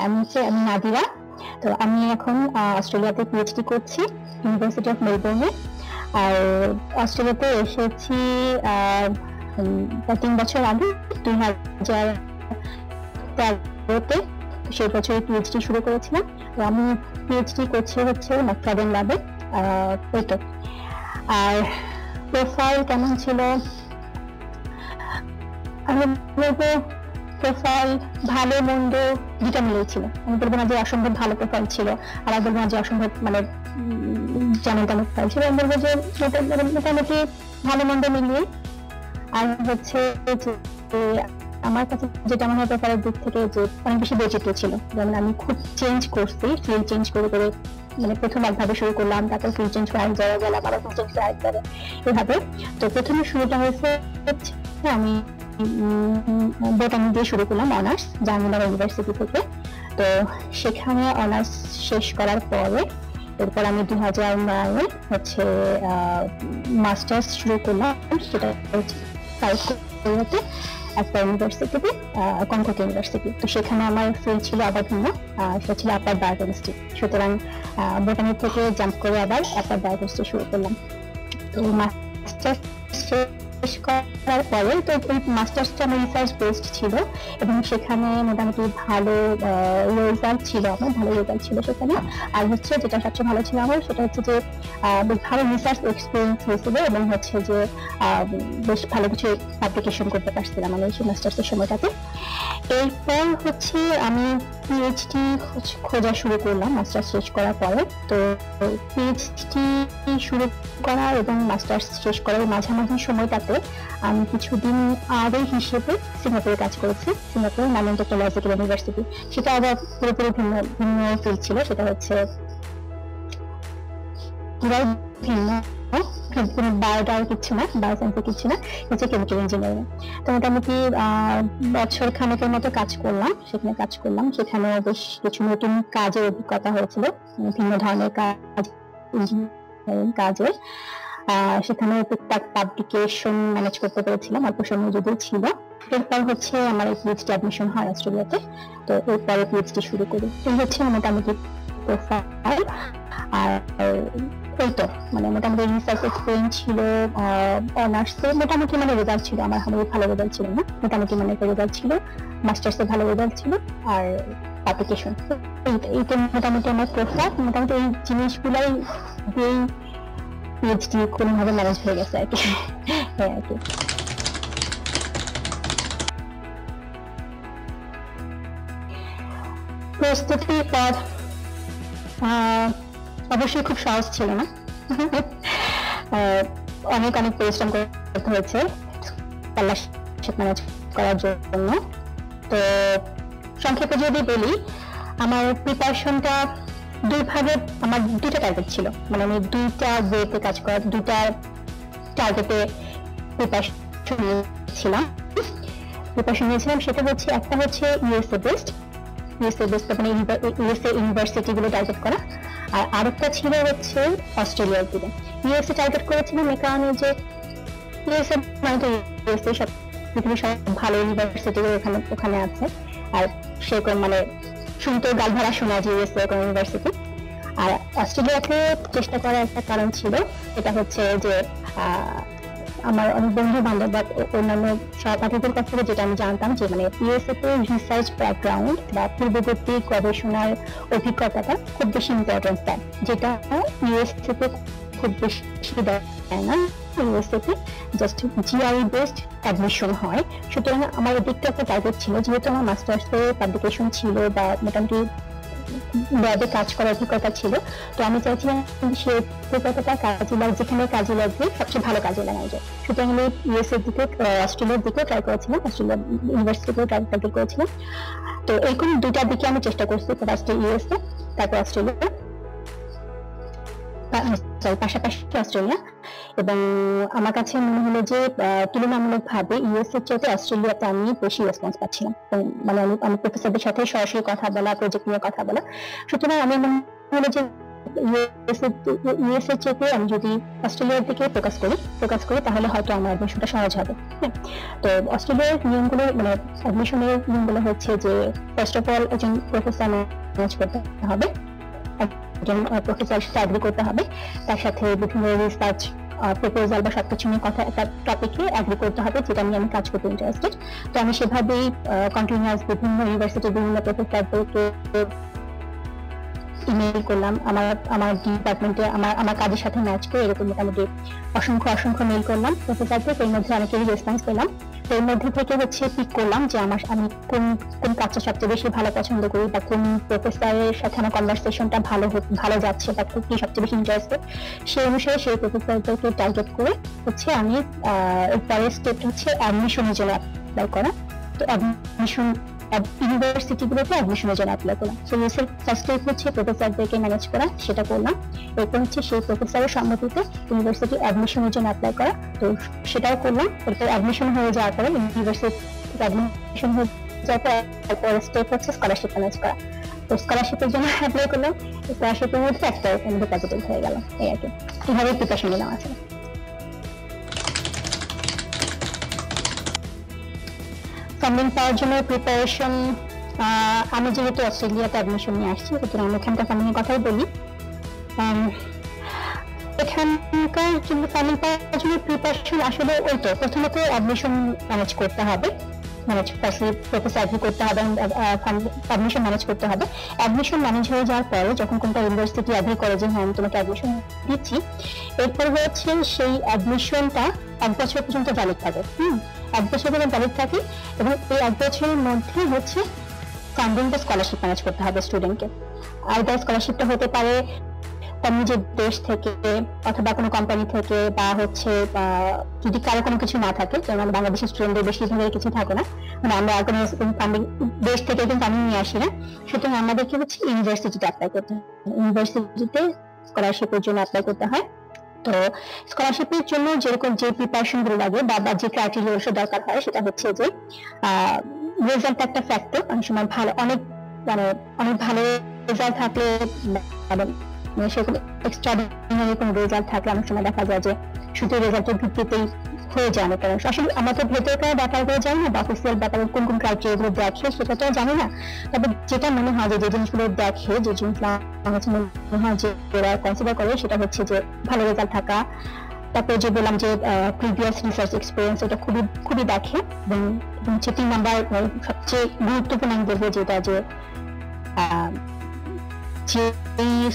আমি নাদিরা। তো আমি এখন অস্ট্রেলিয়াতে পিএইচডি করছি ইউনিভার্সিটি অফ মেলবোর্নে। আর অস্ট্রেলিয়াতে এসেছি 3 বছর আগে, 2013-তে। সেই বছর পিএইচডি শুরু করেছিলাম। তো আমি পিএইচডি করছি হচ্ছে ম্যাকফাডেন ল্যাবে। আর প্রোফাইল কেমন ছিল আমি বলবো, প্রোফাইল ভালো মন্দ দুটা মিলেই ছিল। আমি বলবো না যে অসম্ভব ভালো প্রোফাইল ছিল, আর বলবো না যে অসম্ভব মানে যেমন তেমন প্রোফাইল ছিল। আমি বলবো যে মোটামুটি ভালো মন্দ মিলিয়ে। আর হচ্ছে আমার কাছে যেটা মনে হয় প্রোফাইলের দিক থেকে যে অনেক বেশি বৈচিত্র্য ছিল। যেমন আমি খুব চেঞ্জ করছি, ফিল্ড চেঞ্জ করে করে, মানে প্রথম একভাবে শুরু করলাম, তারপর ফিল্ড চেঞ্জ করে এক জায়গায় গেলাম, আবার ফিল্ড চেঞ্জ করে এক জায়গায়, এভাবে। তো প্রথমে শুরুটা হয়েছে আমি বোটানি দিয়ে শুরু করলাম, অনার্স জাহাঙ্গীরনগর ইউনিভার্সিটি থেকে। তো সেখানে অনার্স শেষ করার পরে এরপর আমি 2009-এ হচ্ছে মাস্টার্স শুরু করলাম। সেটা হচ্ছে সাউথ কোরিয়াতে একটা ইউনিভার্সিটিতে, কনকর্ড ইউনিভার্সিটি। তো সেখানে আমার ফিল্ড ছিল আবার ভিন্ন, সেটা ছিল অ্যাপ্লাইড বায়োকেমিস্ট্রি। সুতরাং বোটানি থেকে জাম্প করে আবার অ্যাপ্লাইড বায়োকেমিস্ট্রি শুরু করলাম। তো মাস্টার্স শেষ করার পরে তো ওই মাস্টার্সটা আমার রিসার্চ বেসড ছিল, এবং সেখানে মোটামুটি ভালো রেজাল্ট ছিল আমার, ভালো রেজাল্ট ছিল সেখানে। আর হচ্ছে যেটা সবচেয়ে ভালো ছিল আমার, সেটা হচ্ছে যে বেশ ভালো রিসার্চ এক্সপিরিয়েন্স হয়েছিল, এবং হচ্ছে যে বেশ ভালো কিছু পাবলিকেশন করতে পারছিলাম আমি সেই মাস্টার্সের সময়টাতে। এরপর হচ্ছে আমি পিএইচডি খোঁজা শুরু করলাম মাস্টার্স শেষ করার পরে। তো পিএইচডি শুরু করা এবং মাস্টার্স শেষ করার মাঝামাঝি সময়টাতে আমি কিছুদিন আগে হিসেবে সিঙ্গাপুরে কাজ করেছি, সিঙ্গাপুর নানন টেকনোলজিক্যাল ইউনিভার্সিটি। সেটা আবার পুরোপুরি ভিন্ন ভিন্ন ফিল্ড ছিল, সেটা হচ্ছে পুরাই ভিন্ন, বায়োটার কিছু না, বায়োসায়েন্সের কিছু না, হচ্ছে কেমিক্যাল ইঞ্জিনিয়ারিং। তো মোটামুটি বছর খানেকের মতো কাজ করলাম সেখানে। সেখানে বেশ কিছু নতুন কাজের অভিজ্ঞতা হয়েছিল, ভিন্ন ধরনের কাজ, ইঞ্জিনিয়ারিং কাজের। সেখানে টুকটাক পাবলিকেশন ম্যানেজ করতে পেরেছিলাম, অল্প সময় যদিও ছিল। এরপর হচ্ছে আমার পিএইচডি অ্যাডমিশন হয় অস্ট্রেলিয়াতে। তো এরপরে পিএইচডি শুরু করি। এই হচ্ছে মোটামুটি প্রোফাইল। আর এই তো মানে মোটামুটি রিসার্চ এক্সপিরিয়েন্স ছিল। অনার্সে মোটামুটি মানে রেজাল্ট ছিল আমার, ভালো রেজাল্ট ছিল না, মোটামুটি মানে রেজাল্ট ছিল। মাস্টার্সে ভালো রেজাল্ট ছিল, আর পাবলিকেশন। এইটা মোটামুটি আমার প্রোফাইল। মোটামুটি এই জিনিসগুলাই দিয়েই পিএইচডি কোনোভাবে ম্যানেজ হয়ে গেছে আর কি। হ্যাঁ আর কি। প্রস্তুতির পর অবশ্যই খুব সহজ ছিল না, অনেক পরিশ্রম করতে হয়েছে ম্যানেজ করার জন্য। তো সংক্ষেপে যদি বলি, আমার প্রিপারেশনটা দুই ভাগে, আমার দুটো টার্গেট ছিল, মানে আমি দুইটা ওয়েতে কাজ করার, দুইটা টার্গেটে প্রিপারেশন নিয়েছিলাম। সেটা হচ্ছে একটা হচ্ছে ইউএসএ বেসড, মানে ইউএসএ ইউনিভার্সিটি গুলো টার্গেট করা, আর আরেকটা ছিল হচ্ছে অস্ট্রেলিয়ার দিকে। ইউএসএ টার্গেট করেছিলাম এই কারণে যে ইউএসএ মানে তো ইউএসএ সব পৃথিবীর সব ভালো ইউনিভার্সিটি ওখানে আছে, আর সেরকম মানে শুনতেও গাল ভরা শোনা যে ইউএসএ কোন ইউনিভার্সিটি। আর অস্ট্রেলিয়াতে চেষ্টা করার একটা কারণ ছিল, এটা হচ্ছে যে আমার অনেক বন্ধু বান্ধব বা অন্যান্য সহপাঠীদের কাছ থেকে যেটা আমি জানতাম যে মানে ইউএসএ তে রিসার্চ ব্যাকগ্রাউন্ড বা পূর্ববর্তী গবেষণার অভিজ্ঞতাটা খুব বেশি ইম্পর্টেন্স দেয়, যেটা ইউএসএ তে খুব বেশি দেয় না। ইউএসএ তে জাস্ট জিআরই বেসড অ্যাডমিশন হয়। সুতরাং আমার দিকটা একটা টার্গেট ছিল, যেহেতু আমার মাস্টার্সে পাবলিকেশন ছিল বা মোটামুটি ল্যাবে কাজ করার অভিজ্ঞতা ছিল, তো আমি চাইছিলাম সেই অভিজ্ঞতাটা কাজে লাগবে, যেখানে কাজে লাগবে সবচেয়ে ভালো কাজে লাগানো যায়। সুতরাং আমি ইউএসএর দিকে, অস্ট্রেলিয়ার দিকেও ট্রাই করেছিলাম, অস্ট্রেলিয়া ইউনিভার্সিটিতেও ট্রাই করেছিলাম। তো এরকম দুটার দিকে আমি চেষ্টা করছি, ফার্স্টে ইউএসএ, তারপর অস্ট্রেলিয়া, পাশাপাশি অস্ট্রেলিয়া। এবং আমার কাছে মনে হলো যে তুলনামূলকভাবে ইউএসএ এর চাইতে অস্ট্রেলিয়াতে আমি বেশি রেসপন্স পাচ্ছিলাম, মানে আমি প্রফেসরদের সাথে সরাসরি কথা বলা, প্রজেক্ট নিয়ে কথা বলা। সুতরাং আমি মনে হলো যে ইউএসএ চেয়ে আমি যদি অস্ট্রেলিয়ার দিকে ফোকাস করি তাহলে হয়তো আমার অ্যাডমিশনটা সহজ হবে। তো অস্ট্রেলিয়ার নিয়মগুলো মানে অ্যাডমিশনের নিয়মগুলো হচ্ছে যে ফার্স্ট অফ অল একজন প্রফেসর ম্যানেজ করতে হবে, একজন প্রফেসরের সাথে এগ্রি করতে হবে, তার সাথে বিভিন্ন রিসার্চ প্রপোজাল বা সবকিছু নিয়ে কথা একটা টপিকে এগ্রি করতে হবে যেটা নিয়ে আমি কাজ করতে ইন্টারেস্টেড। তো আমি সেভাবেই কন্টিনিউয়াস বিভিন্ন ইউনিভার্সিটির বিভিন্ন প্রফেসরদেরকে ইমেল করলাম, আমার ডিপার্টমেন্টে আমার কাজের সাথে ম্যাচ করে এরকম মোটামুটি অসংখ্য মেল করলাম প্রফেসরদের। এর মধ্যে অনেকেরই রেসপন্স পেলাম। তো এর মধ্যে থেকে হচ্ছে পিক করলাম যে আমি কোন কাজটা সবচেয়ে বেশি ভালো পছন্দ করি বা কোন প্রফেসরের সাথে আমার কনভারসেশনটা ভালো যাচ্ছে বা কি সবচেয়ে বেশি ইন্টারেস্টেড, সেই অনুসারে সেই প্রফেসরদেরকে টার্গেট করে হচ্ছে আমি এর পরের স্টেপ হচ্ছে অ্যাডমিশনের জন্য অ্যাপ্লাই করা। তো অ্যাডমিশন ইউনিভার্সিটিগুলোতে অ্যাডমিশনের জন্য অ্যাপ্লাই করলাম। সো ফার্স্ট স্টেপ হচ্ছে প্রফেসরদেরকে ম্যানেজ করা, সেটা করলাম। এরপর হচ্ছে সেই প্রফেসরের সম্মতিতে ইউনিভার্সিটি অ্যাডমিশনের জন্য অ্যাপ্লাই করা, তো সেটাও করলাম। এরপর অ্যাডমিশন হয়ে যাওয়ার পরে ইউনিভার্সিটি অ্যাডমিশন হয়ে যাওয়ার পর স্টেপ হচ্ছে স্কলারশিপ ম্যানেজ করা। তো স্কলারশিপের জন্য অ্যাপ্লাই করলাম, স্কলারশিপের মধ্যে একটা পজিটিভ হয়ে গেল। এই আর কি, এইভাবে প্রিপারেশন নিলাম আছে। ফান্ডিং পাওয়ার জন্য প্রিপারেশন, আমি যেহেতু অস্ট্রেলিয়াতে অ্যাডমিশন নিয়ে আসছি সুতরাং আমি এখানকার ফান্ডিং এর কথাই বলি। এখানকার জন্য ফান্ডিং পাওয়ার জন্য প্রিপারেশন আসলে ওই তো প্রথমত অ্যাডমিশন ম্যানেজ করতে হবে, প্রফেসর এগ্রি করতে হবে, অ্যাডমিশন ম্যানেজ করতে হবে। অ্যাডমিশন ম্যানেজ হয়ে যাওয়ার পরে যখন কোনটা ইউনিভার্সিটি এগ্রি করে যে হ্যাঁ আমি তোমাকে অ্যাডমিশন দিচ্ছি, এরপর হচ্ছে সেই অ্যাডমিশনটা 1 বছর পর্যন্ত ভ্যালিড থাকে। 1 বছর পর্যন্ত ভ্যালিড থাকে এবং এই 1 বছরের মধ্যে হচ্ছে ফান্ডিং বা স্কলারশিপ ম্যানেজ করতে হবে স্টুডেন্টকে। আর স্কলারশিপটা হতে পারে তার নিজের দেশ থেকে অথবা কোনো কোম্পানি থেকে, বা হচ্ছে যদি কারো কোনো কিছু না থাকে, যেমন বাংলাদেশের স্টুডেন্টদের বেশিরভাগের কিছু থাকে না, মানে আমরা কোনো ফান্ডিং দেশ থেকে কিন্তু আমি নিয়ে আসি না, সুতরাং আমাদেরকে হচ্ছে ইউনিভার্সিটিতে অ্যাপ্লাই করতে হয়, ইউনিভার্সিটিতে স্কলারশিপের জন্য অ্যাপ্লাই করতে হয়। তো স্কলারশিপের জন্য যেরকম যে প্রিপারেশন গুলো লাগে বা যে ক্রাইটেরিয়া দরকার হয় সেটা হচ্ছে যে রেজাল্ট একটা ফ্যাক্টর। অনেক সময় অনেক ভালো রেজাল্ট থাকলে সেগুলো এক্সট্রাঅর্ডিনারি কোনো রেজাল্ট থাকলে অনেক সময় দেখা যায় যে শুধু রেজাল্টের ভিত্তিতেই হয়ে যায় অনেক। আসলে আমাদের ভেতরকার ব্যাপারগুলো জানি না, বা অফিসিয়াল ব্যাপারে কোন ক্রাইটেরিয়া গুলো দেখে সেটা তো জানি না। তবে যেটা মনে হয় যে জিনিসগুলো দেখে, যে জিনিসগুলো মনে হয় যে ওরা কনসিডার করে, সেটা হচ্ছে যে ভালো রেজাল্ট থাকা, তারপরে যে বললাম যে প্রিভিয়াস রিসার্চ এক্সপিরিয়েন্স, এটা খুবই দেখে। এবং হচ্ছে 3 নাম্বার সবচেয়ে গুরুত্বপূর্ণ আমি বলবো যেটা যে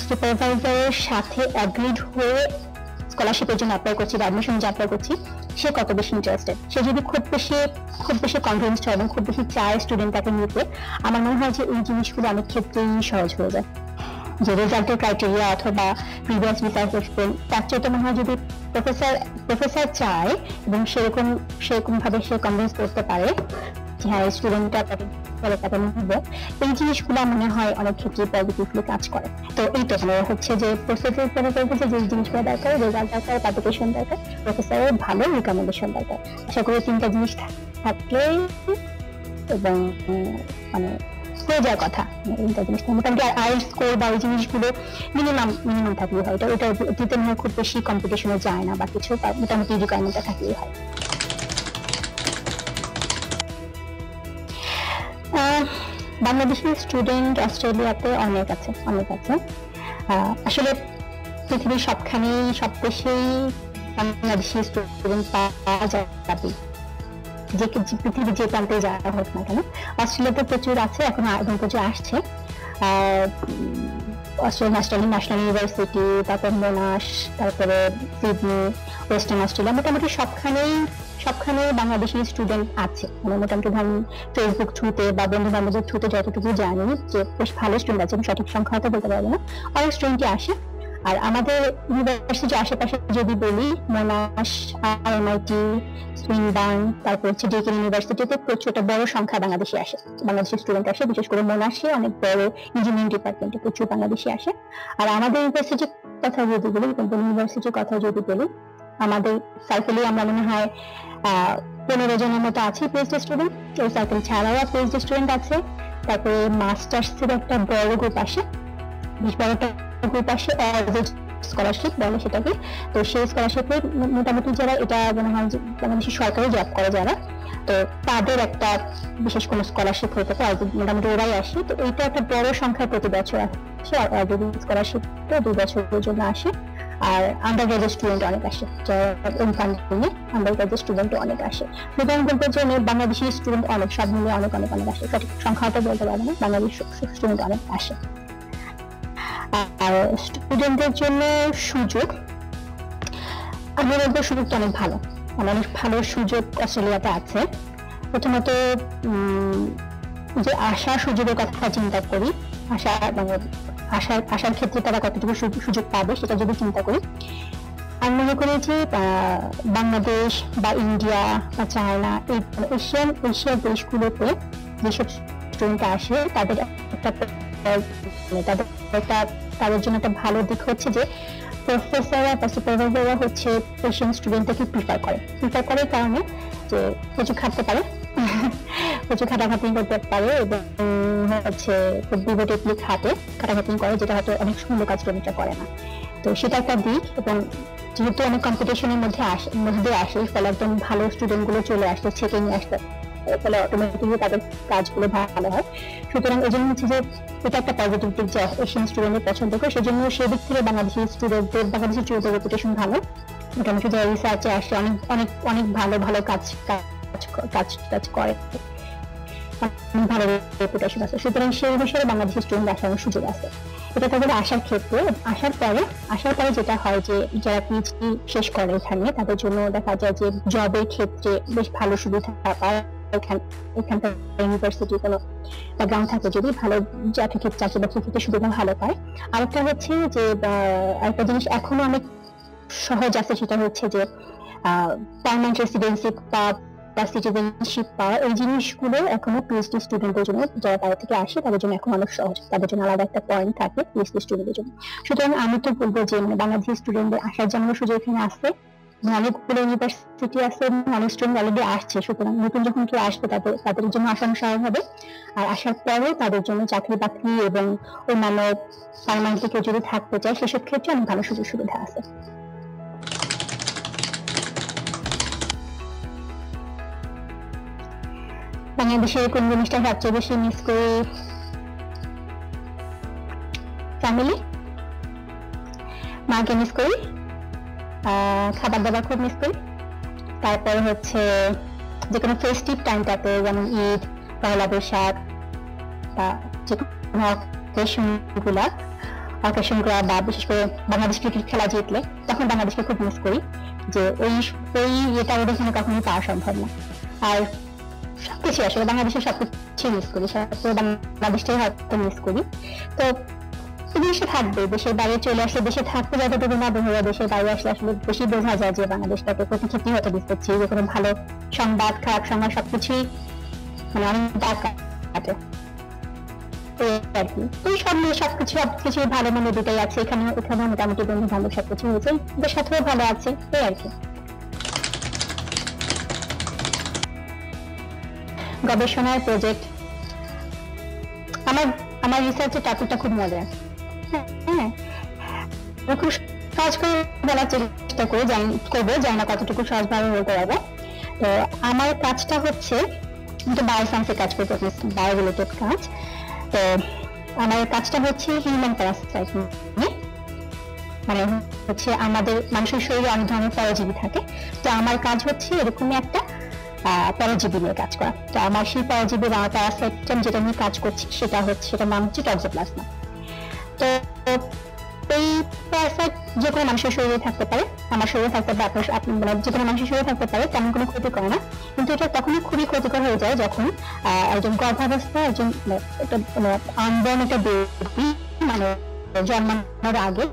সুপারভাইজারের সাথে অ্যাগ্রিড হয়ে স্কলারশিপের জন্য অ্যাপ্লাই করছি বা অ্যাডমিশন যে অ্যাপ্লাই করছি, সে কত বেশি ইন্টারেস্টেড। সে যদি খুব বেশি কনভিন্সড হয় এবং খুব বেশি চায় স্টুডেন্টটাকে নিতে, আমার মনে হয় যে এই জিনিসগুলো অনেক ক্ষেত্রেই সহজ হয়ে যায়। যে রেজাল্টের ক্রাইটেরিয়া অথবা প্রিভিয়াস রিসার্চ এক্সপিরিয়েন্স, তার চেয়ে মনে হয় যদি প্রফেসর চায় এবং সেরকম ভাবে সে কনভিন্স করতে পারে যে হ্যাঁ স্টুডেন্টটা এই জিনিসগুলো মনে হয় অনেক ক্ষেত্রে পজিটিভলি কাজ করে। তো এই তো হচ্ছে যে প্রফেসরের যে জিনিসগুলো দরকার, রেজাল্ট দরকার, পাবলিকেশন দরকার, প্রফেসরের ভালো রিকমেন্ডেশন দরকার। আশা করি 3টা জিনিস থাকলে এবং মানে হয়ে যাওয়ার কথা। মোটামুটি আইএলটিএস স্কোর বা ওই জিনিসগুলো মিনিমাম থাকলেই হয়। এটা অতীতে মনে হয় খুব বেশি কম্পিটিশনে যায় না বা কিছু, মোটামুটি রিকোয়ারমেন্টটা থাকলেই হয়। বাংলাদেশের স্টুডেন্ট অস্ট্রেলিয়াতে অনেক আছে। আসলে পৃথিবীর সবখানেই সব দেশেই বাংলাদেশি স্টুডেন্ট পাওয়া যাবে, যে পৃথিবীর যে প্রান্তে যাওয়া হোক না কেন। অস্ট্রেলিয়াতে প্রচুর আছে এখন প্রচুর আসছে। অস্ট্রেলিয়া ন্যাশনাল ইউনিভার্সিটি, তারপর মোনাশ, তারপরে সিডনি, ওয়েস্টার্ন অস্ট্রেলিয়া, মোটামুটি সবখানে বাংলাদেশি স্টুডেন্ট আছে। মানে মোটামুটি ধরুন ফেসবুক থ্রুতে বা বন্ধু বান্ধবের থ্রুতে যতটুকু জানি যে বেশ ভালো স্টুডেন্ট আছে, সঠিক সংখ্যা হয়তো বলতে পারবো না, অনেক স্টুডেন্টই আসে। আর আমাদের ইউনিভার্সিটির আশেপাশে যদি বলি, মোনাশ, RMIT, সুইনবার্ন, তারপর হচ্ছে ডিকেন ইউনিভার্সিটিতে প্রচুর একটা বড় সংখ্যা বাংলাদেশি স্টুডেন্ট আসে। বিশেষ করে মোনাশে অনেক বড় ইঞ্জিনিয়ারিং ডিপার্টমেন্টে প্রচুর বাংলাদেশি আসে। আর আমাদের ইউনিভার্সিটির কথা যদি বলি, ইউনিভার্সিটির কথা যদি বলি, আমাদের সার্কেলে আমরা মনে হয় 15 জনের মতো আছে পিএইচডি স্টুডেন্ট। ওই সার্কেল ছাড়াও পিএইচডি স্টুডেন্ট আছে। তারপরে মাস্টার্স এর একটা বড় গ্রুপ আসে, বেশ বড় একটা গ্রুপ আসে স্কলারশিপ বলে সেটাকে। তো সেই স্কলারশিপে মোটামুটি যারা এটা মনে হয় যে বাংলাদেশের সরকারি জব করে যারা, তো তাদের একটা বিশেষ কোনো স্কলারশিপ হয়ে থাকে, মোটামুটি ওরাই আসে। তো এইটা একটা বড় সংখ্যা প্রতি বছর আসে, স্কলারশিপটা 2 বছরের জন্য আসে। আর আন্ডার গ্রাজুয়েট স্টুডেন্ট অনেক আসে, আন্ডার গ্রাজুয়েট স্টুডেন্ট অনেক আসে। সুতরাং বলতে যে বাংলাদেশি স্টুডেন্ট অনেক, সব মিলিয়ে অনেক অনেক অনেক আসে, সঠিক সংখ্যাটা বলতে পারবো না, বাংলাদেশি স্টুডেন্ট অনেক আসে। আর স্টুডেন্টদের জন্য সুযোগ, আমি বলবো সুযোগটা অনেক ভালো, অনেক ভালো সুযোগ অস্ট্রেলিয়াতে আছে। প্রথমত যে আসার সুযোগের কথা চিন্তা করি, আসার ক্ষেত্রে তারা কতটুকু সুযোগ পাবে সেটা যদি চিন্তা করি, আমি মনে করি যে বাংলাদেশ বা ইন্ডিয়া বা চায়না, এই এশিয়ার দেশগুলোতে যেসব স্টুডেন্ট আসে তাদের জন্য একটা ভালো দিক হচ্ছে যে প্রফেসররা বা সুপারভাইজাররা হচ্ছে এশিয়ান স্টুডেন্টকে প্রিফার করে কারণে যে প্রচুর খাটতে পারে, প্রচুর খাটাখাটি করতে পারে এবং হচ্ছে খুব ডিভোটেডলি খাটাখাটি করে, যেটা হয়তো অনেক সুন্দর কাজ স্টুডেন্টরা করে না। তো সেটা একটা দিক। এবং যেহেতু অনেক কম্পিটিশনের মধ্যে আসে, ফলে একদম ভালো স্টুডেন্ট গুলো চলে আসতে ছেকে নিয়ে আসতে, ফলে অটোমেটিকলি তাদের কাজগুলো ভালো হয়। সুতরাং এই জন্য হচ্ছে যে এটা একটা পজিটিভ দিক যে এশিয়ান স্টুডেন্টের পছন্দ করে, সেজন্য সেই দিক থেকে বাংলাদেশি স্টুডেন্টদের রেপুটেশন ভালো। মোটামুটি যারা রিসার্চে আসে অনেক অনেক অনেক ভালো ভালো কাজ করে, ভালো রেপুটেশন আছে। সুতরাং সেই বিষয়ে বাংলাদেশি স্টুডেন্ট আসার সুযোগ আছে। এটা তাদের আসার ক্ষেত্রে। আসার পরে যেটা হয় যে যারা পিএইচডি শেষ করে এখানে, তাদের জন্য দেখা যায় যে জবের ক্ষেত্রে বেশ ভালো সুবিধা পায়। এখানকার ইউনিভার্সিটি কোনো ব্যাকগ্রাউন্ড থাকে যদি, ভালো চাকরি বাকরির ক্ষেত্রে সুবিধা ভালো পায়। আরেকটা হচ্ছে যে আরেকটা জিনিস এখনো অনেক সহজ আছে, সেটা হচ্ছে যে পার্মানেন্ট রেসিডেন্সি বা সিটিজেনশিপ পাওয়া। এই জিনিসগুলো এখনো পিএইচডি স্টুডেন্টদের জন্য, যারা বাইরে থেকে আসে তাদের জন্য এখন অনেক সহজ, তাদের জন্য আলাদা একটা পয়েন্ট থাকে পিএইচডি স্টুডেন্টদের জন্য। সুতরাং আমি তো বলবো যে বাংলাদেশি স্টুডেন্টদের আসার জন্য সুযোগ এখানে আছে, অনেকগুলো ইউনিভার্সিটি আছে, অনেক স্টুডেন্ট অলরেডি আসছে। সুতরাং নতুন যখন কেউ আসবে তাদের জন্য আসানো সহজ হবে। আর আসার পরে তাদের জন্য চাকরি বাকরি এবং অন্যান্য পার্মানেন্টলি কেউ যদি থাকতে চায় সেসব ক্ষেত্রে অনেক ভালো সুযোগ সুবিধা আছে। বাংলাদেশের কোন জিনিসটা সবচেয়ে বেশি মিস করি? ফ্যামিলি, মাকে মিস করি, খাবার দাবার খুব মিস করি। তারপরে হচ্ছে যে কোনো ফেস্টিভ টাইমটাতে, যেমন ঈদ, পয়লা বৈশাখ বা যে কোনো অকেশনগুলা বা বিশেষ করে বাংলাদেশ ক্রিকেট খেলা জিতলে তখন বাংলাদেশকে খুব মিস করি, যে ওই এটা ওদের এখানে কখনোই পাওয়া সম্ভব না। আর সবকিছু আসলে বাংলাদেশের সবকিছু মিস করি, বাংলাদেশটাই হয়তো মিস করি। তো দেশে থাকবে, দেশের বাইরে চলে আসলে, দেশে থাকতে যতটুকু না বোঝা যায়, দেশের বাইরে আসলে আসলে বেশি বোঝা যায় যে বাংলাদেশটাকে প্রতি ক্ষেত্রেই হয়তো মিস করছি। যে কোনো ভালো সংবাদ, খারাপ সংবাদ সবকিছুই অনেক দাগ কাটে আর কি। তো সবকিছু ভালো মনে দুটাই আছে এখানে মোটামুটি বন্ধু বান্ধব সবকিছু হয়েছে, ওদের সাথেও ভালো আছে এই আর কি। গবেষণার প্রজেক্ট, আমার রিসার্চের টপিকটা খুব মজার। হ্যাঁ, খুব সহজ করে বলার চেষ্টা করবো, জানি না কতটুকু সহজভাবে বলতে পারবো। তো আমার কাজটা হচ্ছে বায়োসায়েন্সের কাজ করতে, বায়ো রিলেটেড কাজ। তো আমার কাজটা হচ্ছে হিউম্যান প্যারাসাইট নিয়ে, মানে হচ্ছে আমাদের মানুষের শরীরে অনেক ধরনের পরজীবী থাকে। তো আমার কাজ হচ্ছে এরকমই একটা পরজীবী নিয়ে কাজ করা। তো আমার সেই পরজীবী বা প্যারাসাইট যেটা নিয়ে কাজ করছি সেটার নাম হচ্ছে টক্সোপ্লাজমা। তো এই প্যারাসাইট যে কোনো মানুষের শরীরে থাকতে পারে, আমার শরীরে থাকতে পারে, আপনার যে কোনো মানুষের শরীরে থাকতে পারে, তেমন কোনো ক্ষতি করে না। কিন্তু এটা তখনই খুবই ক্ষতিকর হয়ে যায় যখন একজন গর্ভাবস্থায় একজন আনবর্ন একটা বেবি, মানে জন্মানোর আগে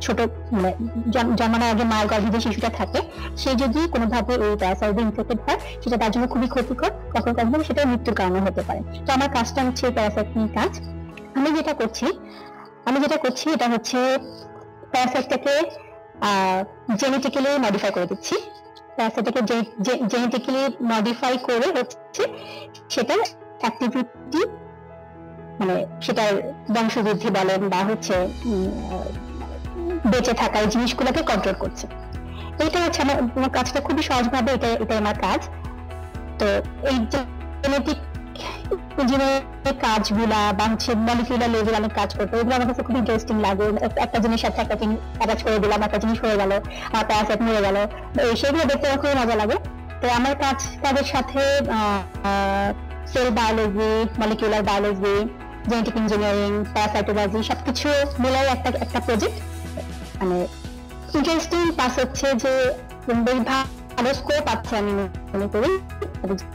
ছোট জন্মানোর আগে মায়ের গর্ভে যে শিশুটা থাকে, সে যদি কোনোভাবে এই প্যারাসাইট ইনফেক্টেড হয়, সেটা তার জন্য খুবই ক্ষতিকর, কখনো কখনো সেটা মৃত্যুর কারণে হতে পারে। তো আমার কাজটা হচ্ছে প্যারাসাইট নিয়ে কাজ। আমি যেটা করছি এটা হচ্ছে প্যারাসাইটটাকে জেনেটিক্যালি মডিফাই করে দিচ্ছি। প্যারাসাইটটাকে জেনেটিক্যালি মডিফাই করে হচ্ছে সেটার অ্যাক্টিভিটি মানে সেটার বংশবৃদ্ধি বলেন বা হচ্ছে বেঁচে থাকা এই জিনিসগুলোকে কন্ট্রোল করছে। এটা হচ্ছে আমার কাজটা খুবই সহজভাবে, এটা আমার কাজ। তো এই জেনেটিক ইঞ্জিনিয়ারিং কাজগুলা বা হচ্ছে মলিকিউলার লেভেল অনেক কাজ করতে, এগুলো আমার কাছে খুব ইন্টারেস্টিং লাগে। একটা জিনিস সাথে একটা জিনিস অ্যাটাচ করে দিলাম, একটা জিনিস হয়ে গেল, প্যারাসাইট মরে গেল, সেগুলো দেখতে আমার খুবই মজা লাগে। তো আমার কাজের সাথে sell biology, molecular biology, genetic engineering, parasitology সবকিছু মিলাই একটা প্রজেক্ট। মানে ইন্টারেস্টিং পাস হচ্ছে যে ভালো স্কোপ আছে আমি মনে করি,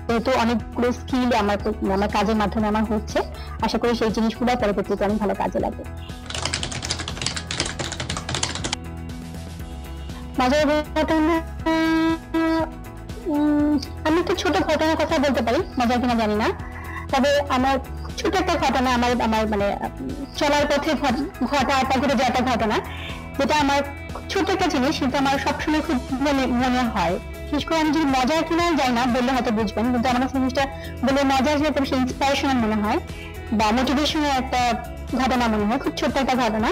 যেহেতু অনেকগুলো স্কিল আমার কাজের মাধ্যমে আমার হচ্ছে। আশা করি সেই জিনিসগুলো পরবর্তীতে অনেক ভালো কাজে লাগবে। মজার ঘটনা, আমি একটা ছোট ঘটনার কথা বলতে পারি, মজা কিনা জানি না, তবে আমার ছোট একটা ঘটনা, আমার মানে চলার পথে ঘটা ঘটে যাওয়া একটা ঘটনা, যেটা আমার ছোট একটা জিনিস, কিন্তু আমার সবসময় খুব মনে হয়। বিশেষ করে আমি যদি মজার কিনা যাই না বললে হয়তো বুঝবেন, কিন্তু আমার জিনিসটা বলে মজার যে সে ইন্সপিরেশনাল মনে হয় বা মোটিভেশনাল একটা ঘটনা মনে হয়। খুব ছোট্ট একটা ঘটনা,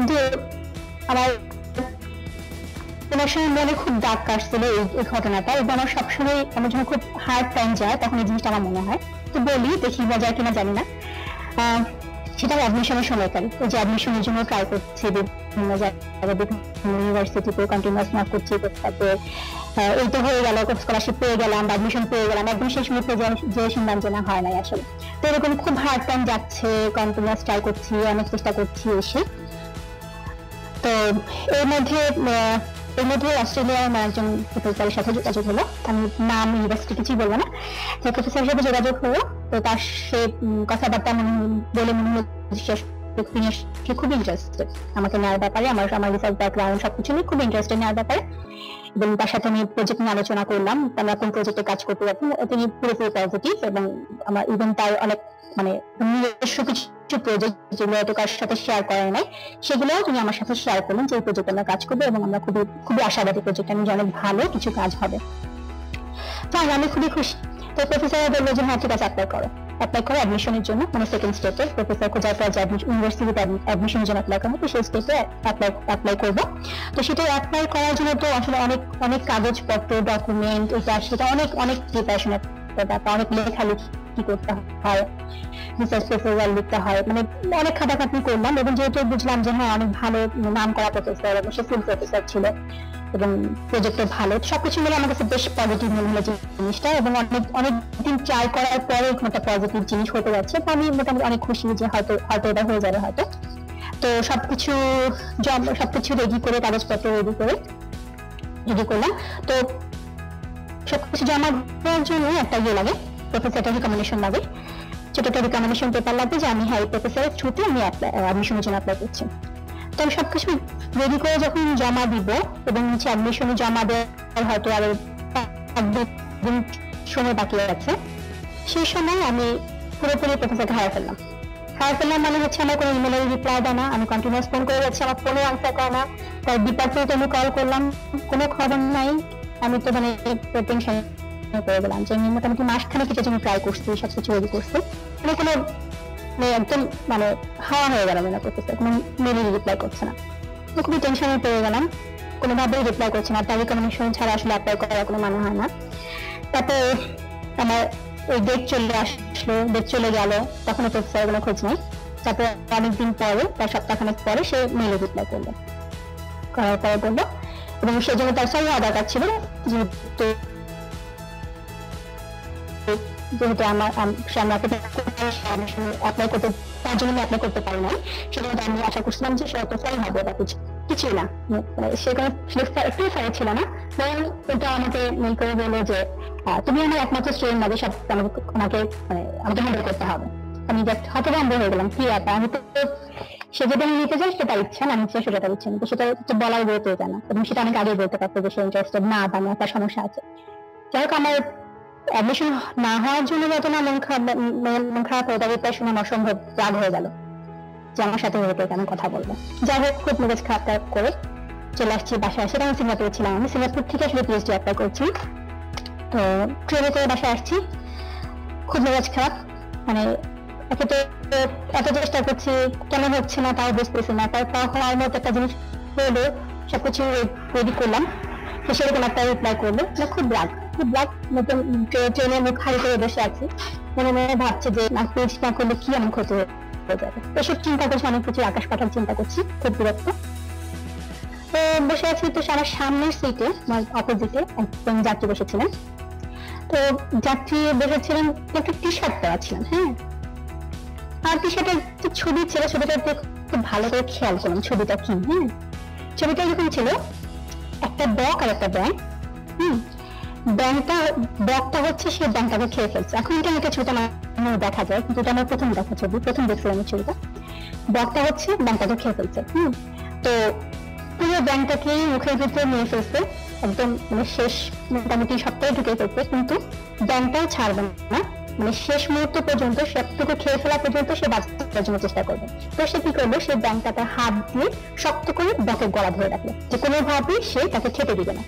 যে আমার সময় মনে খুব দাগ কাটছিল এই ঘটনাটা, এবং আমার সবসময় আমার যখন খুব হার্ড টাইম যায় তখন এই জিনিসটা আমার মনে হয়। তো বলি, দেখি মজার কিনা জানি না। সেটা অ্যাডমিশনের সময়কাল, ওই যে অ্যাডমিশনের জন্য ট্রাই করছি বিভিন্ন জায়গায়, বিভিন্ন ইউনিভার্সিটিতে কন্টিনিউয়াস মার্ক করছি, তারপরে এই তো হয়ে গেল, স্কলারশিপ পেয়ে গেলাম, অ্যাডমিশন পেয়ে গেলাম, একদম শেষ মুহূর্তে যে শুনলাম যে না হয় নাই আসলে। তো এরকম খুব হার্ড টাইম যাচ্ছে, কন্টিনিউয়াস ট্রাই করছি, অনেক চেষ্টা করছি এসে। তো এর মধ্যে অস্ট্রেলিয়ার একজন প্রফেসরের সাথে যোগাযোগ হলো, আমি নাম ইউনিভার্সিটি কিছুই বলবো না, প্রফেসরের সাথে যোগাযোগ হলো। তো তার সে কথাবার্তা বলে মনে হলো সে খুব ইন্টারেস্টেড আমাকে নেওয়ার ব্যাপারে, আমার রিসার্চ ব্যাকগ্রাউন্ড সবকিছু নিয়ে খুব ইন্টারেস্টেড নেওয়ার ব্যাপারে। এবং তার সাথে আমি প্রজেক্ট নিয়ে আলোচনা করলাম, আমরা কোন প্রজেক্টে কাজ করতে যাচ্ছি। তিনি পুরোপুরি পজিটিভ, এবং আমার ইভেন তার অনেক মানে নিজস্ব কিছু প্রজেক্ট যেগুলো হয়তো কার সাথে শেয়ার করা নাই, সেগুলোও তিনি আমার সাথে শেয়ার করলেন যে এই প্রজেক্টে আমরা কাজ করবো, এবং আমরা খুবই আশাবাদী প্রজেক্ট আমি অনেক ভালো কিছু কাজ হবে। তো আমি খুবই খুশি। তো প্রফেসর বললো যে হ্যাঁ ঠিক আছে, অ্যাপ্লাই করো অ্যাডমিশনের জন্য, মানে সেকেন্ড স্টেপে প্রফেসর খোঁজার পর যে ইউনিভার্সিটিতে অ্যাডমিশনের জন্য অ্যাপ্লাই করবো, তো সেই স্টেপে অ্যাপ্লাই করবো। তো সেটা অ্যাপ্লাই করার জন্য তো আসলে অনেক কাগজপত্র, ডকুমেন্ট, এটা সেটা অনেক প্রিপারেশনের ব্যাপার, অনেক লেখালেখি করতে হয়, রিসার্চ প্রপোজাল লিখতে হয়, মানে অনেক খাটাখাটনি করলাম। এবং যেহেতু বুঝলাম যে হ্যাঁ অনেক ভালো নাম করা প্রফেসর, এবং সে ফুল প্রফেসর ছিল, এবং প্রজেক্টও ভালো, সবকিছু মিলে আমার কাছে বেশ পজিটিভ মনে হলো জিনিসটা। এবং অনেকদিন ট্রাই করার পরে একটা পজিটিভ জিনিস হতে যাচ্ছে, তো আমি মোটামুটি অনেক খুশি যে হয়তো এটা হয়ে যাবে হয়তো। তো সবকিছু রেডি করে, কাগজপত্র রেডি করলাম। তো সবকিছু জমা দেওয়ার জন্য একটা লাগে, প্রফেসরটা রিকমেন্ডেশন লাগে, ছোট একটা রিকমেন্ডেশন পেপার লাগবে যে আমি হ্যাঁ এই প্রফেসরের থ্রুতে আমি অ্যাডমিশনের জন্য অ্যাপ্লাই করছি। তো আমি সবকিছু রেডি করে যখন জমা দিব, এবং হচ্ছে অ্যাডমিশনে জমা দেওয়ার হয়তো আরো 1-2 দিন সময় বাকি আছে, সেই সময় আমি পুরোপুরি প্রফেসরকে হারিয়ে ফেললাম। মানে হচ্ছে আমার কোনো ইমেলের রিপ্লাই দেয় না, আমি কন্টিনিউয়াস ফোন করে যাচ্ছি, আমার ফোনে আনসার করে না, তার ডিপার্টমেন্টে আমি কল করলাম, কোনো খবর নাই। আমি তো মানে টেনশন করে গেলাম যে আমি মোটামুটি মাসখানেক কিছু জন্য ট্রাই করছি, সবকিছু রেডি করছি, মানে কোনো একদম মানে হাওয়া হয়ে গেল না, প্রফেসর কোনো মেলের রিপ্লাই করছে না। খুবই টেনশনে পড়ে গেলাম, কোনোভাবেই রিপ্লাই করছে না, তার রিকমেন্ডেশন ছাড়া আসলে অ্যাপ্লাই করার কোনো মানে হয় না। তারপর আমার ওই ডেট চলে গেল, তখন প্রফেসর কোনো খোঁজ নেই। তারপর অনেকদিন পরে, প্রায় সপ্তাহখানেক পরে সে মেলে রিপ্লাই করার পরে বললো, এবং সেই জন্য তার সঙ্গে দরকার ছিল, যেহেতু অ্যাপ্লাই করতে, তার জন্য অ্যাপ্লাই করতে পারি না, সেজন্য আমি আশা করছিলাম যে সে একটা ফেল হবে বা কিছুই না, সেখানে একটু ফেল ছিল না। ওটা আমাকে মনে করে বললো যে তুমি আমার একমাত্র স্টুডেন্ট হবে, সব আমাকে হ্যান্ডেল করতে হবে। আমি জাস্ট হতভম্ব হয়ে গেলাম, কি ব্যাপার, আমি তো সে যেটা নিতে চাই সেটা ইচ্ছা না, আমি সেটা তার ইচ্ছা কিন্তু সেটা বলার বলতে যায় না, এবং সেটা অনেক আগে বলতে পারতো যে সে ইন্টারেস্টেড না বা আমার একটা সমস্যা আছে। যাই হোক, আমার অ্যাডমিশন না হওয়ার জন্য যত না মন খারাপ হয়ে যাবে, তাই শুনে আমার অসম্ভব রাগ হয়ে গেল যে আমার সাথে কেন কথা বলবো। যাই হোক, খুব মেজাজ খারাপ করে চলে আসছি বাসায়। সেটা আমি সিঙ্গাপুরে ছিলাম, আমি সিঙ্গাপুর থেকে আসলে পিএইচডি অ্যাপ্লাই করছি। তো ট্রেনে করে বাসায় আসছি, খুব মেজাজ খারাপ, মানে একে তো এত চেষ্টা করছি, কেন হচ্ছে না তাও বুঝতেছি না। তারপর হওয়ার মতো একটা জিনিস হলো, সবকিছু রেডি করলাম, তো সেরকম একটা রিপ্লাই করলো, খুব ব্ল্যাক মতন ট্রেনের মুখ হারি করে বসে আছি, মনে মনে ভাবছে যে না পেজ না করলে কি এমন ক্ষতি হয়ে যাবে। এসব চিন্তা করছি, অনেক কিছু আকাশ পাতাল চিন্তা করছি, খুব বিরক্ত। তো বসে আছি, তো আমার সামনের সিটে অপোজিটে একজন যাত্রী বসেছিলেন। তো যাত্রী বসেছিলেন, একটা টি শার্ট পরা ছিলেন, হ্যাঁ, আর টি শার্টের যে ছবি ছিল, ছবিটা খুব ভালো করে খেয়াল করলাম ছবিটা কি। হ্যাঁ, ছবিটা এরকম ছিল, একটা বক আর একটা ব্যাঙ। বকটা হচ্ছে সে ব্যাঙটাকে খেয়ে ফেলছে। এখন ইন্টারনেটে ছবিটা দেখা যায়, কিন্তু এটা আমার প্রথম দেখা ছবি, প্রথম দেখছিলাম এই ছবিটা। বকটা হচ্ছে ব্যাঙটাকে খেয়ে ফেলছে। তো পুরো ব্যাঙটাকে মুখের ভিতরে নিয়ে ফেলছে, একদম মানে শেষ মোটামুটি সবটাই ঢুকে ফেলছে, কিন্তু ব্যাঙটাও ছাড়বে না, মানে শেষ মুহূর্ত পর্যন্ত, সবটুকু খেয়ে ফেলা পর্যন্ত সে বাঁচার জন্য চেষ্টা করবে। তো সে কি করলো, সে ব্যাঙটাকে হাত দিয়ে শক্ত করে বকের গলা ধরে রাখলো, যে কোনোভাবেই সে তাকে খেতে দিবে না।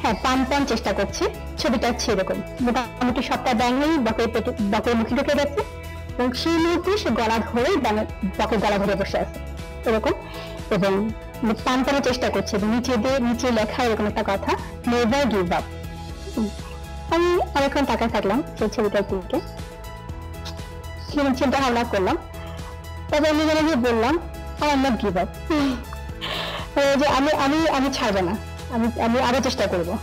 হ্যাঁ, টান চেষ্টা করছে, ছবিটা হচ্ছে এরকম, মোটামুটি সবটা ব্যাঙই বকের মুখে ঢুকে গেছে, এবং সেই মুহূর্তে সে গলা ধরে বকের গলা ধরে বসে আছে এরকম, এবং টানার চেষ্টা করছে, নিচে লেখা এরকম একটা কথা, নেভার গিভ আপ। আমি অনেকক্ষণ তাকায় থাকলাম সেই ছবিটার দিকে, চিন্তা ভাবনা করলাম, তবে নিজে বললাম I am not give up, যে আমি ছাড়বো না, আমি আরো চেষ্টা করবো।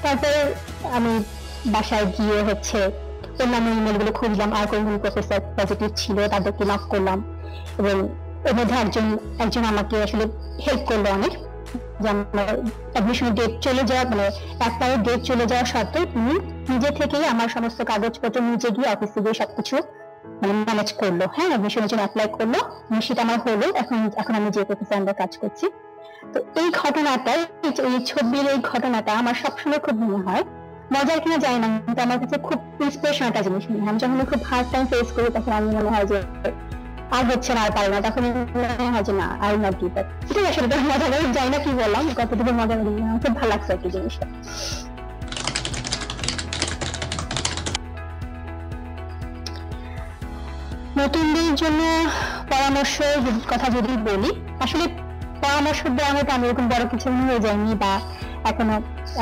তারপরে আমি বাসায় গিয়ে হচ্ছে অন্যান্য ইমেল গুলো খুঁজলাম, আর কোন প্রফেসর পজিটিভ ছিল তাদেরকে নক করলাম, এবং এর মধ্যে একজন আমাকে আসলে হেল্প করলো অনেক, যে আমার অ্যাডমিশনের ডেট চলে যাওয়া, মানে একবারে ডেট চলে যাওয়া সত্ত্বেও তিনি নিজে থেকেই আমার সমস্ত কাগজপত্র নিজে গিয়ে অফিসে গিয়ে সবকিছু মানে ম্যানেজ করলো। হ্যাঁ, অ্যাডমিশনের জন্য অ্যাপ্লাই করলো, সেটা আমার হলো। এখন আমি যে প্রফেসর আমরা কাজ করছি। তো এই ঘটনাটাই, এই ছবির এই ঘটনাটা আমার সবসময় খুব মনে হয়, মজার কিনা জানি না, কিন্তু আমার কাছে খুব ইন্সপিরেশন একটা জিনিস মনে হয়। আমি যখন খুব হার্ড টাইম ফেস করি, তখন আমি মনে হয় যে আর হচ্ছে না, আর পারি না, তখন মনে হয় যে না, আই নট গিভ আপ। ঠিক আছে, মজা করে জানি না কি বললাম, কতটুকু মজা করে, খুব ভালো লাগছে আর কি জিনিসটা। নতুনদের জন্য পরামর্শ কথা যদি বলি, আসলে পরামর্শ দেওয়ার মতো আমি এরকম বড় কিছু হয়ে যায়নি, বা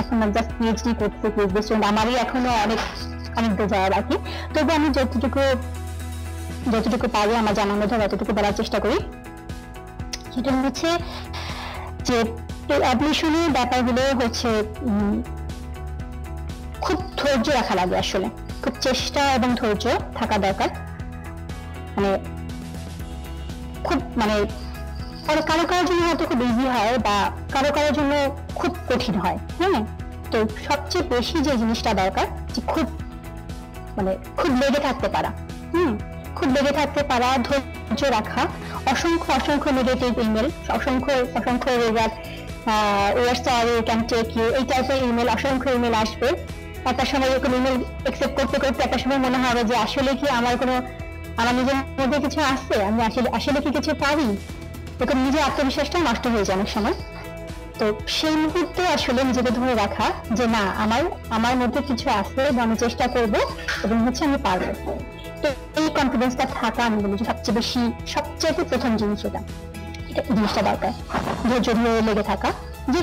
এখনো জাস্ট পিএইচডি করতে, পিএইচডি স্টুডেন্ট, আমারই এখনো অনেক দূর যাওয়া বাকি। তবে আমি যতটুকু পারি আমার জানার মধ্যে ততটুকু বলার চেষ্টা করি। সেটা হচ্ছে যে অ্যাডমিশনের ব্যাপারগুলো হচ্ছে খুব ধৈর্য রাখা লাগে, আসলে খুব চেষ্টা এবং ধৈর্য থাকা দরকার। মানে কারো জন্য হয়তো খুব ইজি হয়, বা কারো জন্য খুব কঠিন হয়। হ্যাঁ, তো সবচেয়ে বেশি যে জিনিসটা দরকার, যে খুব লেগে থাকতে পারা, খুব লেগে থাকতে পারা, ধৈর্য রাখা। অসংখ্য নেগেটিভ ইমেল, অসংখ্য রেজাল্ট, এই টাইপের ইমেল, অসংখ্য ইমেল আসবে। একটা সময় এরকম ইমেল একসেপ্ট করতে একটা সময় মনে হবে যে আসলে কি আমার নিজের মধ্যে কিছু আছে, আমি আসলে কি কিছু পারি, এরকম নিজের আত্মবিশ্বাসটা নষ্ট হয়ে যায় অনেক সময়। তো সেই মুহূর্তে আসলে নিজেকে ধরে রাখা যে না, আমার মধ্যে কিছু আছে, আমি চেষ্টা করব এবং হচ্ছে আমি পারবো। তো এই কনফিডেন্সটা থাকা, আমি বলি যে সবচেয়ে প্রথম জিনিস, এটা জিনিসটা দরকার। ধৈর্য ধরে লেগে থাকা, যে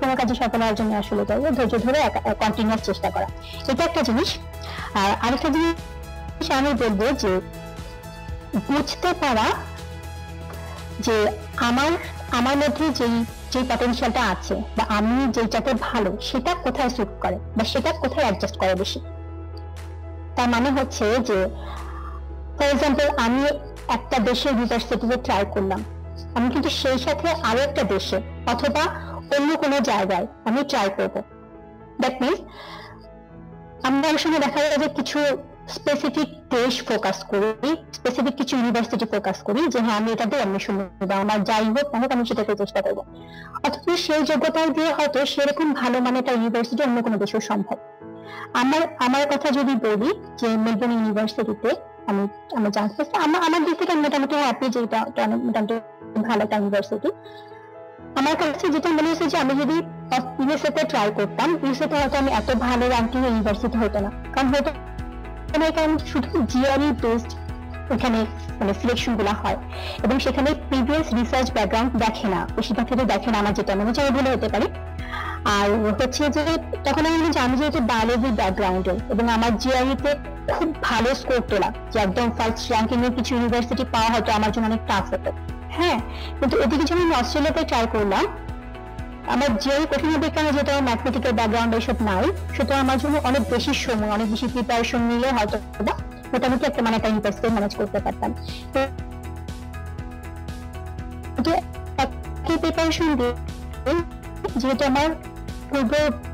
কোনো কাজে সফল হওয়ার জন্য আসলে ধৈর্য ধরে কন্টিনিউয়াস চেষ্টা করা, এটা একটা জিনিস। আর আরেকটা জিনিস আমি বলবো যে বুঝতে পারা যে আমার মধ্যে যে পটেনশিয়ালটা আছে, বা আমি যেটাতে ভালো, সেটা কোথায় সুট করে, বা সেটা কোথায় অ্যাডজাস্ট করে বেশি। তার মানে হচ্ছে যে ফর এক্সাম্পল, আমি একটা দেশের ইউনিভার্সিটিতে ট্রাই করলাম, আমি কিন্তু সেই সাথে আরো একটা দেশে অথবা অন্য কোনো জায়গায় আমি ট্রাই করবো। দ্যাট মিনস আমরা অনেক সময় দেখা যায় যে কিছু স্পেসিফিক দেশ ফোকাস করি, স্পেসিফিক কিছু ইউনিভার্সিটি ফোকাস করি, যে হ্যাঁ আমি এটাতে অ্যাডমিশন নেব, আমার যাই হোক না হোক আমি সেটাতে চেষ্টা করবো। অথচ সেই যোগ্যতা দিয়ে হয়তো সেরকম ভালো মানে একটা ইউনিভার্সিটি অন্য কোনো দেশেও সম্ভব। আমার কথা যদি বলি, যে মেলবোর্ন ইউনিভার্সিটিতে আমি চান্স পেয়েছি, আমার দিক থেকে মোটামুটি হ্যাপি, যে এটা মোটামুটি ভালো একটা ইউনিভার্সিটি। আমার কাছে যেটা মনে হয়েছে যে আমি যদি ইউএসএ তে ট্রাই করতাম, ইউএসএ তে হয়তো আমি এত ভালো র্যাঙ্কিং ইউনিভার্সিটি হতো না, কারণ শুধু জিআরই বেসড ওখানে মানে সিলেকশন গুলো হয় এবং সেখানে প্রিভিয়াস রিসার্চ ব্যাকগ্রাউন্ড দেখে না, বেশিরভাগ ক্ষেত্রে দেখে না, আমার যেটা মনে হচ্ছে ভুলে হতে পারে। আর হচ্ছে যে তখন আমি যেহেতু বায়োলজি ব্যাকগ্রাউন্ডের এবং আমার জিআইতে খুব ভালো স্কোর তোলা, যে একদম ফার্স্ট র্যাঙ্কিং এর কিছু ইউনিভার্সিটি পাওয়া হয়তো আমার জন্য অনেক টাফ হতো। হ্যাঁ, কিন্তু এদিকে যখন আমি অস্ট্রেলিয়াতে ট্রাই করলাম, আমার জিআই কঠিন বিজ্ঞানে যেটা ম্যাথমেটিক্যাল ব্যাকগ্রাউন্ড এসব নাই, সেটা আমার জন্য অনেক বেশি সময়, অনেক বেশি প্রিপারেশন নিলে হয়তো মোটামুটি একটা মানে একটা ইউনিভার্সিটি ম্যানেজ করতে পারতাম। প্রিপারেশন দিয়ে যেহেতু আমার পূর্ব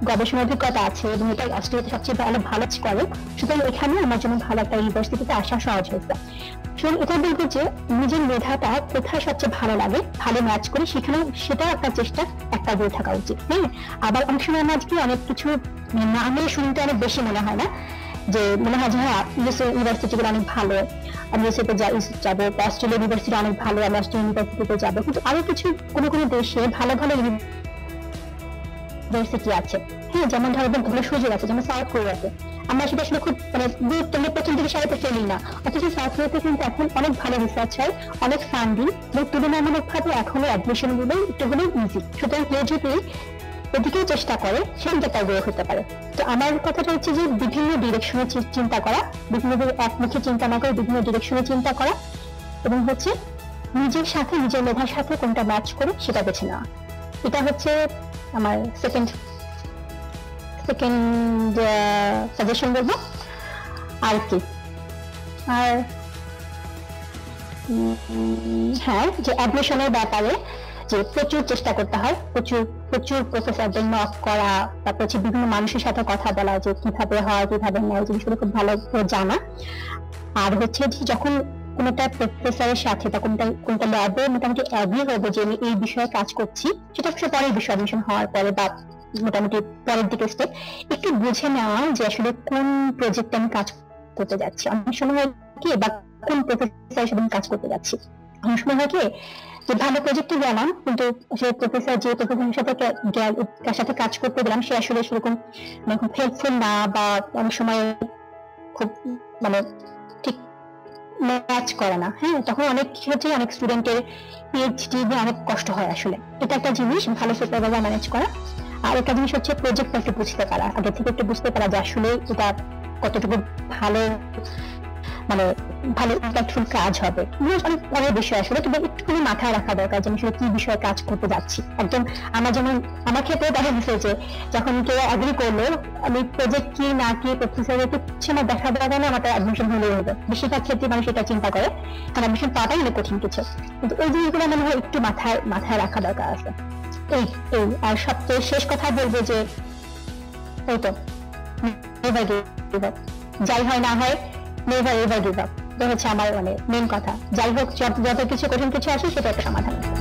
গবেষণা অভিজ্ঞতা আছে এবং এটা অস্ট্রেলিয়াতে সবচেয়ে ভালো করে, সুতরাং এখানে আমার জন্য ভালো একটা ইউনিভার্সিটিতে আসা সহজ হয়েছে। এটা বলবো যে নিজের মেধাটা কোথায় সবচেয়ে ভালো লাগে, ভালো ম্যাচ করে সেখানে সেটা একটা চেষ্টা একটা বই থাকা উচিত। হ্যাঁ, আবার অনেক সময় আজকে অনেক কিছু নামে শুনতে অনেক বেশি মনে হয় না, যে মনে হয় যে হ্যাঁ ইউএসএ ইউনিভার্সিটি গুলো অনেক ভালো, আমি ইউএসএতে যাবো, অস্ট্রেলিয়া ইউনিভার্সিটি অনেক ভালো, আমি অস্ট্রেলিয়া ইউনিভার্সিটিতে যাবো। কিন্তু আরো কিছু কোনো কোনো দেশে ভালো ভালো ইউনিভার্সিটি আছে, হ্যাঁ, যেমন ধরো ভালো সুযোগ আছে, যেমন সাউথ কোরিয়াতে। আমরা সেটা আসলে খুব মানে গুরুত্ব নিয়ে প্রথম থেকে সারাতে ফেলি না, অথচ সাউথ কোরিয়াতে কিন্তু এখন অনেক ভালো রিসার্চ হয়, অনেক ফান্ডিং এবং তুলনামূলক ভাবে এখনো অ্যাডমিশন গুলো একটু হলেও ইজি। সুতরাং কেউ যদি এদিকেও চেষ্টা করে সেটা তার গ্রো হতে পারে। তো আমার কথাটা হচ্ছে যে বিভিন্ন ডিরেকশনে চিন্তা করা, বিভিন্ন একমুখী চিন্তা না করে বিভিন্ন ডিরেকশনে চিন্তা করা, এবং হচ্ছে নিজের সাথে নিজের মেধার সাথে কোনটা ম্যাচ করে সেটা বেছে নেওয়া। এটা হচ্ছে আমার সেকেন্ড সাজেশন বলবো। আর কি, আর হ্যাঁ, যে অ্যাডমিশনের ব্যাপারে যে প্রচুর চেষ্টা করতে হয়, প্রচুর প্রচুর প্রফেসরদের নক করা, তারপর হচ্ছে বিভিন্ন মানুষের সাথে কথা বলা, যে কিভাবে হয় কিভাবে নয়, জিনিসগুলো খুব ভালো জানা। আর হচ্ছে যে যখন কোনটা প্রফেসরের সাথে বা কোনটা ল্যাবে মোটামুটি অ্যাগ্রি হবো যে আমি এই বিষয়ে কাজ করছি, সেটা হচ্ছে পরের বিষয় অ্যাডমিশন হওয়ার পরে বা মোটামুটি পরের দিকে স্টেপ, একটু বুঝে নেওয়া যে আসলে কোন প্রজেক্টে আমি কাজ করতে যাচ্ছি। অনেক সময় হয় কি, বা কোন প্রফেসরের সাথে কাজ করতে যাচ্ছি, অনেক সময় হয় কি যে ভালো প্রজেক্টে গেলাম কিন্তু সে প্রফেসর যে প্রফেসরের সাথে কাজ করতে গেলাম সে আসলে সেরকম মানে খুব হেল্পফুল না, বা অনেক সময় খুব মানে ঠিক ম্যাচ করে না। হ্যাঁ, তখন অনেক ক্ষেত্রে অনেক স্টুডেন্টের পিএইচডি নিয়ে অনেক কষ্ট হয়। আসলে এটা একটা জিনিস, ভালো সুপারভাইজার ম্যানেজ করা। আর একটা জিনিস হচ্ছে প্রজেক্টটা একটু বুঝতে পারা, আগে থেকে একটু বুঝতে পারা যে আসলে এটা কতটুকু ভালো মানে ভালো ইম্প্যাক্টফুল কাজ হবে। অনেক পরের বিষয় আসলে, তবে একটুখানি মাথায় রাখা দরকার যে আসলে কি বিষয়ে কাজ করতে যাচ্ছি। একদম আমার যেমন আমার ক্ষেত্রে দেখা গেছে যে যখন কেউ এগ্রি করলো, আমি প্রজেক্ট কি না কি প্রফেসরের কিছু না দেখা দেওয়া না আমার অ্যাডমিশন হলেই হবে। বেশিরভাগ ক্ষেত্রে মানুষ এটা চিন্তা করে, কারণ অ্যাডমিশন পাওয়াটাই অনেক কঠিন কিছু। কিন্তু ওই জিনিসগুলো মনে হয় একটু মাথায় রাখা দরকার আছে। এই এই আর সবচেয়ে শেষ কথা বলবো যে এই তো যাই হয় না হয় নেভার এভার গিভ আপ, এটা হচ্ছে আমার মানে মেন কথা। যাই হোক, যত কিছু কঠিন কিছু আসে সেটা একটা সমাধান আছে।